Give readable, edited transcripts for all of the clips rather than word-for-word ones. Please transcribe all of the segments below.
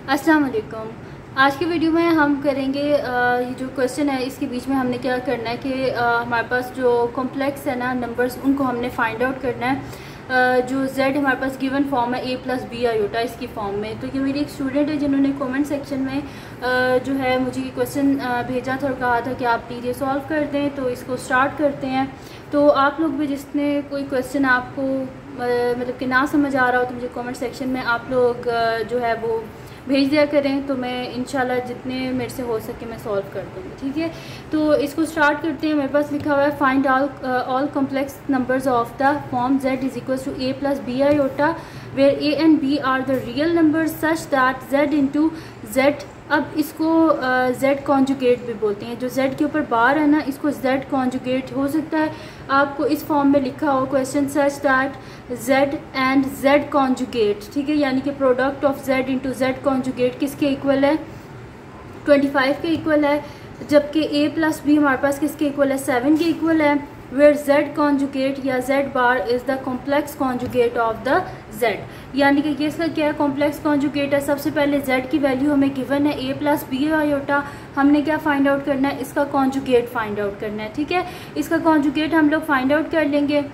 अस्सलाम वालेकुम। आज की वीडियो में हम करेंगे ये जो क्वेश्चन है इसके बीच में हमने क्या करना है कि हमारे पास जो कॉम्प्लेक्स है ना नंबर्स उनको हमने फाइंड आउट करना है। जो z हमारे पास गिवन फॉर्म है a प्लस बी आयोटा इसकी फॉर्म में। तो ये मेरी एक स्टूडेंट है जिन्होंने कमेंट सेक्शन में जो है मुझे ये क्वेश्चन भेजा था और कहा था कि आप प्लीज़ ये सॉल्व कर दें। तो इसको स्टार्ट करते हैं। तो आप लोग भी जिसने कोई क्वेश्चन आपको मतलब कि ना समझ आ रहा हो तो मुझे कमेंट सेक्शन में आप लोग जो है वो भेज दिया करें, तो मैं इंशाल्लाह जितने मेरे से हो सके मैं सॉल्व कर दूँगी। ठीक है, तो इसको स्टार्ट करते हैं। मेरे पास लिखा हुआ है find all complex numbers of the form z is equal to a plus b iota where a and b are the real numbers such that z into z। अब इसको z कॉन्जुगेट भी बोलते हैं। जो z के ऊपर बार है ना इसको z कॉन्जुगेट हो सकता है। आपको इस फॉर्म में लिखा हो question such that z and z conjugate, ठीक है, यानी कि product of z into z conjugate किसके इक्वल है, 25 के इक्वल है। जबकि a प्लस बी हमारे पास किसके इक्वल है, 7 के इक्वल है। वेयर z कॉन्जुगेट या z bar is the complex conjugate of the z, यानी कि ये इसका क्या है, कॉम्प्लेक्स कॉन्जुगेट है। सबसे पहले z की वैल्यू हमें गिवन है a प्लस बी आयोटा। हमने क्या फाइंड आउट करना है, इसका कॉन्जुगेट फाइंड आउट करना है। ठीक है, इसका कॉन्जुगेट हम लोग फाइंड आउट कर लेंगे।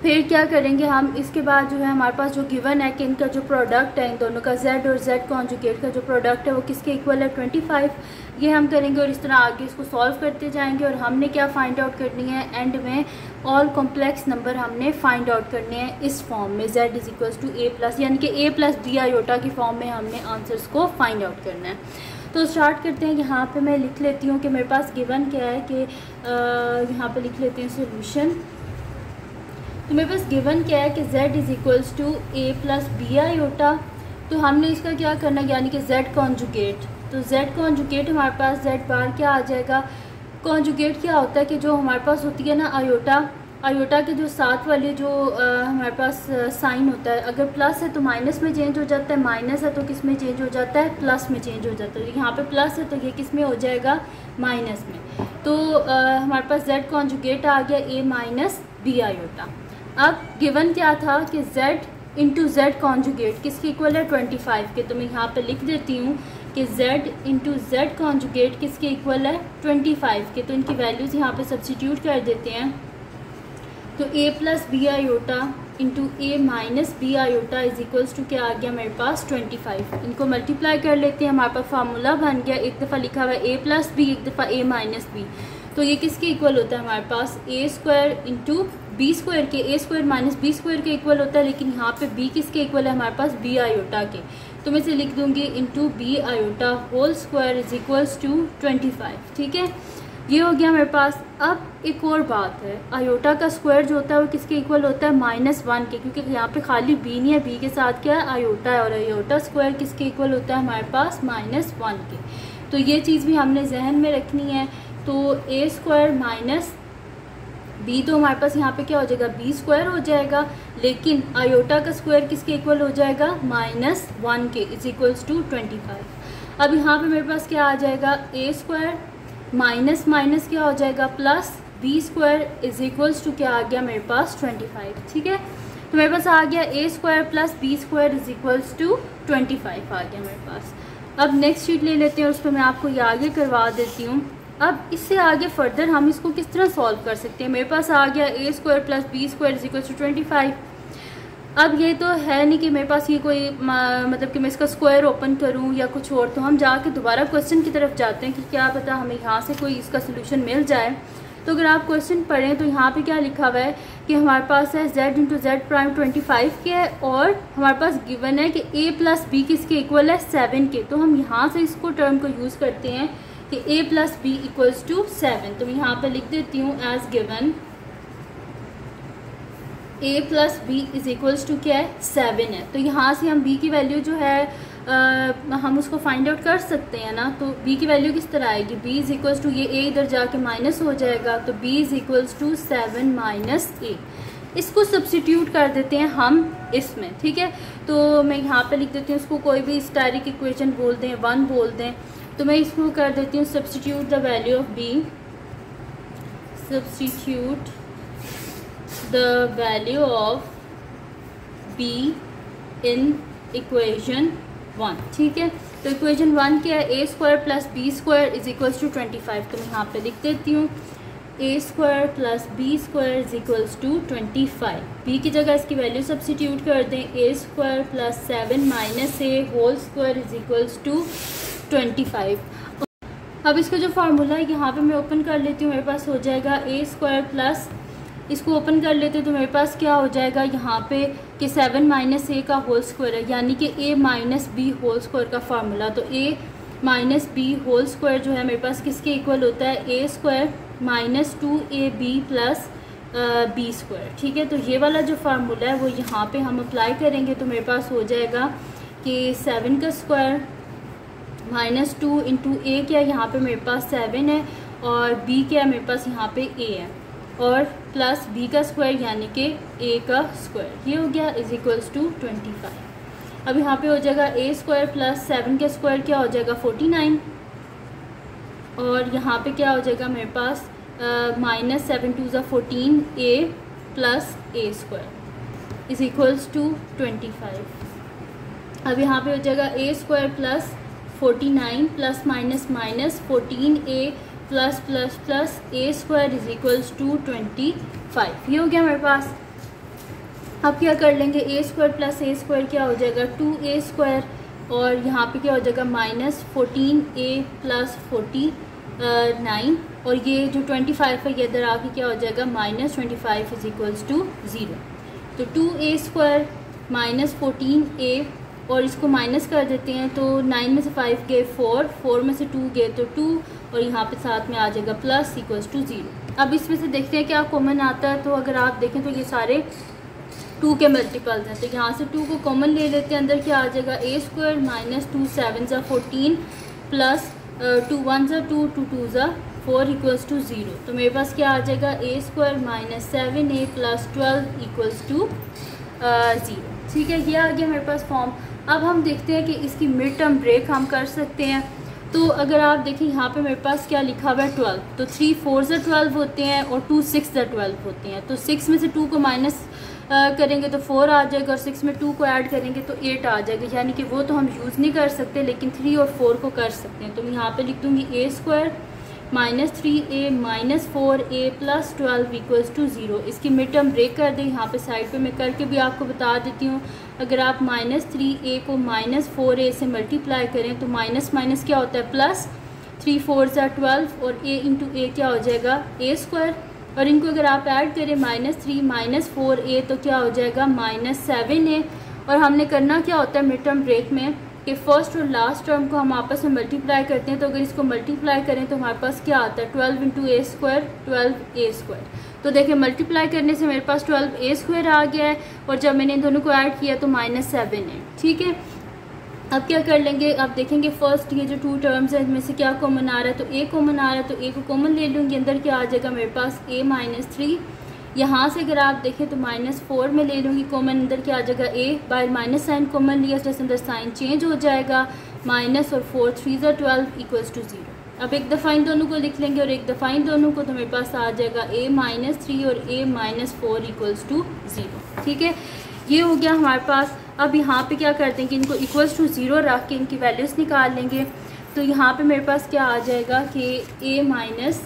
फिर क्या करेंगे हम, इसके बाद जो है हमारे पास जो गिवन है कि इनका जो प्रोडक्ट है इन दोनों का z और z कॉन्जुगेट का जो प्रोडक्ट है वो किसके इक्वल है, 25। ये हम करेंगे और इस तरह आगे इसको सॉल्व करते जाएंगे। और हमने क्या फाइंड आउट करनी है, एंड में ऑल कॉम्प्लेक्स नंबर हमने फाइंड आउट करने हैं इस फॉर्म में z is equal to a plus, यानी कि a प्लस बी आयोटा की फॉर्म में हमने आंसर्स को फाइंड आउट करना है। तो स्टार्ट करते हैं। यहाँ पे मैं लिख लेती हूँ कि मेरे पास गिवन क्या है कि यहाँ पे लिख लेते हैं सोल्यूशन। तो मेरे पास गिवन क्या है कि z is equals to a plus b iota. तो हमने इसका क्या करना है, यानी कि z कॉन्जुगेट। तो z कॉन्जुगेट हमारे पास z बार क्या आ जाएगा, कॉन्जुगेट क्या होता है कि जो हमारे पास होती है ना आयोटा, आयोटा के जो साथ वाले जो हमारे पास साइन होता है, अगर प्लस है तो माइनस में चेंज हो जाता है, माइनस है तो किस में चेंज हो जाता है, प्लस में चेंज हो जाता है। यहाँ पे प्लस है तो ये किस में हो जाएगा, माइनस में। तो हमारे पास z कॉन्जुगेट आ गया a माइनस बी आयोटा। अब गिवन क्या था कि z इंटू जेड कॉन्जुगेट किसके इक्वल है, 25 के। तो मैं यहाँ पे लिख देती हूँ कि z इंटू जेड कॉन्जुगेट किसके इक्वल है, 25 के। तो इनकी वैल्यूज़ यहाँ पे सब्सिट्यूट कर देते हैं। तो a plus b iota into a minus b iota is equals to क्या आ गया मेरे पास, 25। इनको मल्टीप्लाई कर लेते हैं, हमारे पास फार्मूला बन गया। एक दफ़ा लिखा हुआ है a प्लस बी, एक दफ़ा a माइनस बी। तो ये किसके इक्वल होता है हमारे पास, a square into b square के, a square minus b square के इक्वल होता है। लेकिन यहाँ पे b किसके इक्वल है हमारे पास, b आयोटा के। तो मैं इसे लिख दूंगी into b iota whole square is equals to 25। ठीक है, ये हो गया मेरे पास। अब एक और बात है, आयोटा का स्क्वायर जो होता है वो किसके इक्वल होता है, -1 के, क्योंकि यहाँ पे खाली b नहीं है, b के साथ क्या है, आयोटा है। और आयोटा स्क्वायर किसके इक्वल होता है हमारे पास, -1 के। तो ये चीज़ भी हमने जहन में रखनी है। तो a स्क्वायर माइनस b, तो हमारे पास यहाँ पे क्या हो जाएगा, b स्क्वायर हो जाएगा। लेकिन आयोटा का स्क्वायर किसके इक्वल हो जाएगा, -1 के, इज इक्वल्स टू 25। अब यहाँ पे मेरे पास क्या आ जाएगा, a स्क्वायर माइनस माइनस क्या हो जाएगा, plus b square is equals to क्या आ गया मेरे पास, 25। ठीक है, तो मेरे पास आ गया a square plus b square is equals to 25 आ गया मेरे पास। अब नेक्स्ट शीट ले लेते हैं और उस पर मैं आपको ये आगे करवा देती हूँ। अब इससे आगे फर्दर हम इसको किस तरह सॉल्व कर सकते हैं। मेरे पास आ गया a square plus B square is equal to 25। अब ये तो है नहीं कि मेरे पास ये कोई मतलब कि मैं इसका स्क्वायर ओपन करूं या कुछ और। तो हम जाके दोबारा क्वेश्चन की तरफ जाते हैं कि क्या पता हमें यहाँ से कोई इसका सोल्यूशन मिल जाए। तो अगर आप क्वेश्चन पढ़ें तो यहाँ पे क्या लिखा हुआ है कि हमारे पास है z इंटू जेड प्राइम 25 के है, और हमारे पास गिवन है कि a प्लस बी किसके इक्वल है, 7 के। तो हम यहाँ से इसको टर्म को यूज़ करते हैं कि a plus b equals to 7। तो मैं यहाँ पे लिख देती हूँ as given a plus b is equals to क्या है, 7 है। तो यहाँ से हम b की वैल्यू जो है हम उसको फाइंड आउट कर सकते हैं ना। तो b की वैल्यू किस तरह आएगी, b इज इक्वल्स टू, ये a इधर जाके माइनस हो जाएगा, तो b is equals to 7 minus a। इसको सब्सिट्यूट कर देते हैं हम इसमें। ठीक है, तो मैं यहाँ पे लिख देती हूँ, इसको कोई भी स्टैटिक इक्वेशन बोल दें, 1 बोल दें। तो मैं इसको कर देती हूँ substitute the value of b, substitute the value of b in equation 1। ठीक है, तो इक्वेशन 1 क्या है, ए square plus B square is equals to 25। तो मैं यहाँ पे लिख देती हूँ A square plus B square is equals to 25। B की जगह इसकी वैल्यू सब्सिट्यूट कर दें, A square plus 7 minus A whole square is equals to 25। अब इसका जो फार्मूला है यहाँ पे मैं ओपन कर लेती हूँ, मेरे पास हो जाएगा ए स्क्वायर प्लस, इसको ओपन कर लेते हैं तो मेरे पास क्या हो जाएगा यहाँ पे कि 7 माइनस ए का होल स्क्वायर है, यानी कि a minus b whole square का फार्मूला। तो a minus b whole square जो है मेरे पास किसके इक्वल होता है, ए square minus 2ab plus B square. ठीक है, तो ये वाला जो फार्मूला है वो यहाँ पे हम अप्लाई करेंगे तो मेरे पास हो जाएगा कि 7 का स्क्वायर माइनस 2 इंटू ए क्या है यहाँ पे मेरे पास 7 है और बी क्या है मेरे पास यहाँ पे ए है, और प्लस बी का स्क्वायर यानी कि ए का स्क्वायर, ये हो गया इज इक्वल्स टू 25। अब यहाँ पे हो जाएगा ए स्क्वायर प्लस 7 का स्क्वायर क्या हो जाएगा 49, और यहाँ पे क्या हो जाएगा मेरे पास माइनस 7 2 ज़ा 14 a plus a square is equals to 25। अब यहाँ पे हो जाएगा a square plus 49 plus minus minus 14 a plus plus plus a square is equals to 25। ये हो गया मेरे पास। अब क्या कर लेंगे, ए स्क्वायर प्लस ए स्क्वायर क्या हो जाएगा 2a स्क्वायर, और यहाँ पे क्या हो जाएगा माइनस 14a प्लस 49, और ये जो 25 है ये इधर आके क्या हो जाएगा माइनस 25 इज इक्वल्स टू 0। तो 2a स्क्वायर माइनस 14a, और इसको माइनस कर देते हैं तो 9 में से 5 गए 4, 4 में से 2 गए तो 2, और यहाँ पे साथ में आ जाएगा प्लस इक्वल्स टू 0। अब इसमें से देखते हैं क्या कॉमन आता है। तो अगर आप देखें तो ये सारे 2 के मल्टीपल्स हैं, तो यहाँ से 2 को कॉमन ले लेते हैं, अंदर क्या आ जाएगा ए स्क्वायर माइनस 2 7 ज़ा 14 प्लस 2 1 ज़ा 2 2 2 ज़ा 4 इक्वल्स टू 0। तो मेरे पास क्या आ जाएगा a square minus 7a plus 12 equals to 0। ठीक है, ये आ गया मेरे पास फॉर्म। अब हम देखते हैं कि इसकी मिड टर्म ब्रेक हम कर सकते हैं। तो अगर आप देखें यहाँ पे मेरे पास क्या लिखा हुआ है 12, तो 3 4 ज़ा 12 होते हैं और 2 6 ज़ा 12 होते हैं। तो 6 में से 2 को माइनस करेंगे तो 4 आ जाएगा, और 6 में 2 को ऐड करेंगे तो 8 आ जाएगा, यानी कि वो तो हम यूज़ नहीं कर सकते, लेकिन 3 और 4 को कर सकते हैं। तो मैं यहाँ पे लिख दूँगी a square minus 3a minus 4a plus 12 equals to 0। इसकी मिड टर्म ब्रेक कर दें, यहाँ पे साइड पे मैं करके भी आपको बता देती हूँ। अगर आप माइनस 3a को माइनस 4a से मल्टीप्लाई करें तो माइनस माइनस क्या होता है प्लस, 3 4 ज़ा 12 और a इंटू ए क्या हो जाएगा ए स्क्वायर, और इनको अगर आप ऐड करें माइनस 3 माइनस 4a तो क्या हो जाएगा माइनस 7a। और हमने करना क्या होता है मिड टर्म ब्रेक में कि फर्स्ट और लास्ट टर्म को हम आपस में मल्टीप्लाई करते हैं। तो अगर इसको मल्टीप्लाई करें तो हमारे पास क्या आता है 12 इंटू ए स्क्वायर 12a स्क्वायर। तो देखिए मल्टीप्लाई करने से मेरे पास 12a स्क्वायर आ गया है, और जब मैंने इन दोनों को ऐड किया तो माइनस 7 है। ठीक है, अब क्या कर लेंगे, आप देखेंगे फर्स्ट ये जो 2 टर्म्स है इनमें से क्या कॉमन आ रहा है, तो a कॉमन आ रहा है, तो a को कॉमन ले लूँगी, अंदर क्या आ जाएगा मेरे पास a माइनस 3। यहाँ से अगर आप देखें तो माइनस 4 में ले लूँगी कॉमन, अंदर क्या आ जाएगा a, बाहर माइनस साइन कॉमन लिया तो अंदर साइन चेंज हो जाएगा, माइनस और 4 3 ज़ा 12 इक्वल्स टू 0। अब एक दफ़ा इन दोनों को लिख लेंगे और एक दफ़ा इन दोनों को, तो मेरे पास आ जाएगा a माइनस 3 और a माइनस 4 इक्वल्स टू 0। ठीक है, ये हो गया हमारे पास। अब यहाँ पे क्या करते हैं कि इनको इक्वल्स टू 0 रख के इनकी वैल्यूज़ निकाल लेंगे। तो यहाँ पे मेरे पास क्या आ जाएगा कि a माइनस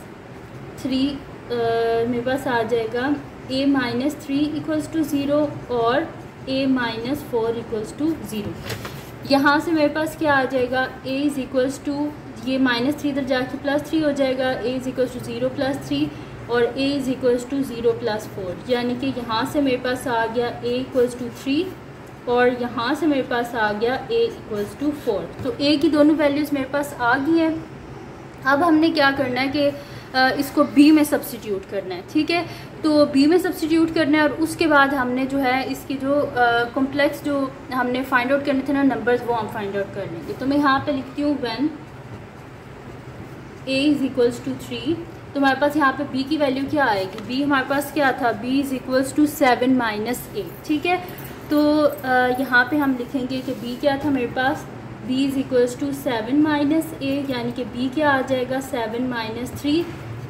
3 मेरे पास आ जाएगा a माइनस 3 इक्वल्स टू 0 और a माइनस 4 इक्वल्स टू 0। यहाँ से मेरे पास क्या आ जाएगा a इज़ इक्वल्स टू, ये माइनस 3 इधर जाके प्लस 3 हो जाएगा, a is equals to 0 plus 3 और a is equals to 0 plus 4, यानी कि यहाँ से मेरे पास आ गया a इक्वल्स टू 3 और यहाँ से मेरे पास आ गया a इक्वल्स टू 4। तो a की दोनों वैल्यूज़ मेरे पास आ गई हैं। अब हमने क्या करना है कि इसको b में सब्स्टिट्यूट करना है। ठीक है, तो b में सब्स्टिट्यूट करना है और उसके बाद हमने जो है इसकी जो कॉम्प्लेक्स जो हमने फाइंड आउट करने थे ना नंबर्स, वो हम फाइंड आउट कर लेंगे। तो मैं यहाँ पे लिखती हूँ when a is equals to 3, तो हमारे पास यहाँ पे b की वैल्यू क्या आएगी, b हमारे पास क्या था, b is equals to 7 minus a। ठीक है, तो यहाँ पे हम लिखेंगे कि b क्या था मेरे पास, b is equals to 7 minus a, यानी कि b क्या आ जाएगा 7 माइनस 3,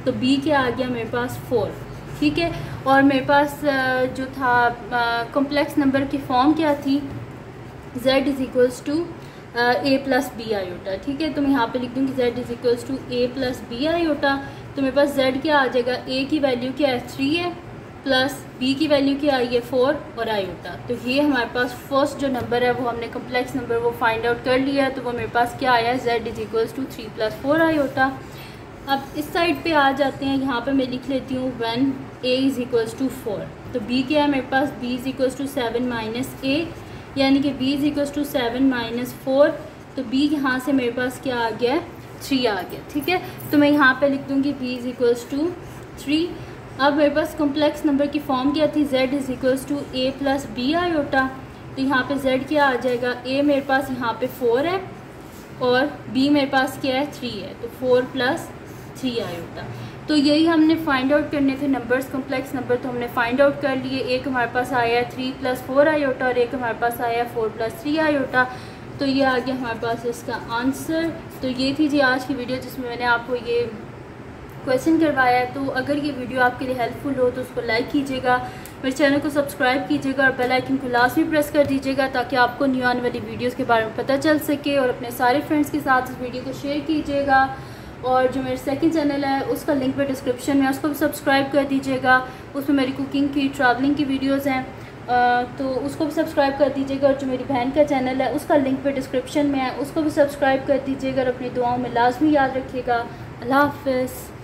तो b क्या आ गया मेरे पास 4। ठीक है, और मेरे पास जो था कॉम्प्लेक्स नंबर की फॉर्म क्या थी, z is equals to a plus b iota. ठीक है, तो मैं यहाँ पे लिख दूँगी z is equals to a plus b iota. तो मेरे पास z क्या आ जाएगा, a की वैल्यू क्या है 3 है, प्लस b की वैल्यू क्या आई है 4 और आयोटा। तो ये हमारे पास फर्स्ट जो नंबर है वो हमने कम्प्लेक्स नंबर वो फाइंड आउट कर लिया है। तो वो मेरे पास क्या आया, z is equals to 3 plus 4 iota. अब इस साइड पे आ जाते हैं, यहाँ पे मैं लिख लेती हूँ when a is equals to 4। तो b क्या है मेरे पास, b is equals to 7 minus a, यानी कि b is equals to 7 minus 4। तो b यहाँ से मेरे पास क्या आ गया, 3 आ गया। ठीक है, तो मैं यहाँ पे लिख दूँगी b इज इक्वल्स टू 3। अब मेरे पास कॉम्प्लेक्स नंबर की फॉर्म क्या थी, z is equals to a plus b iota. तो यहाँ पे z क्या आ जाएगा, a मेरे पास यहाँ पे 4 है और b मेरे पास क्या है 3 है, तो 4 प्लस 3 आयोटा। तो यही हमने फाइंड आउट करने थे नंबर्स, कॉम्प्लेक्स नंबर तो हमने फाइंड आउट कर लिए। एक हमारे पास आया है 3 प्लस 4 आयोटा और एक हमारे पास आया है 4 प्लस 3 आयोटा। तो ये आ गया हमारे पास इसका आंसर। तो ये थी जी आज की वीडियो जिसमें मैंने आपको ये क्वेश्चन करवाया है। तो अगर ये वीडियो आपके लिए हेल्पफुल हो तो उसको लाइक कीजिएगा, मेरे चैनल को सब्सक्राइब कीजिएगा और बेल आइकन को लाजमी प्रेस कर दीजिएगा ताकि आपको न्यू आने वाली वीडियोस के बारे में पता चल सके। और अपने सारे फ्रेंड्स के साथ इस वीडियो को शेयर कीजिएगा। और जो मेरे सेकंड चैनल है उसका लिंक पे डिस्क्रिप्शन में, उसको भी सब्सक्राइब कर दीजिएगा। उसमें मेरी कुकिंग की, ट्रैवलिंग की वीडियोज़ हैं, तो उसको भी सब्सक्राइब कर दीजिएगा। और जो मेरी बहन का चैनल है उसका लिंक पे डिस्क्रिप्शन में है, उसको भी सब्सक्राइब कर दीजिएगा। और अपनी दुआओं में लाजमी याद रखिएगा। अल्लाह हाफ़िज़।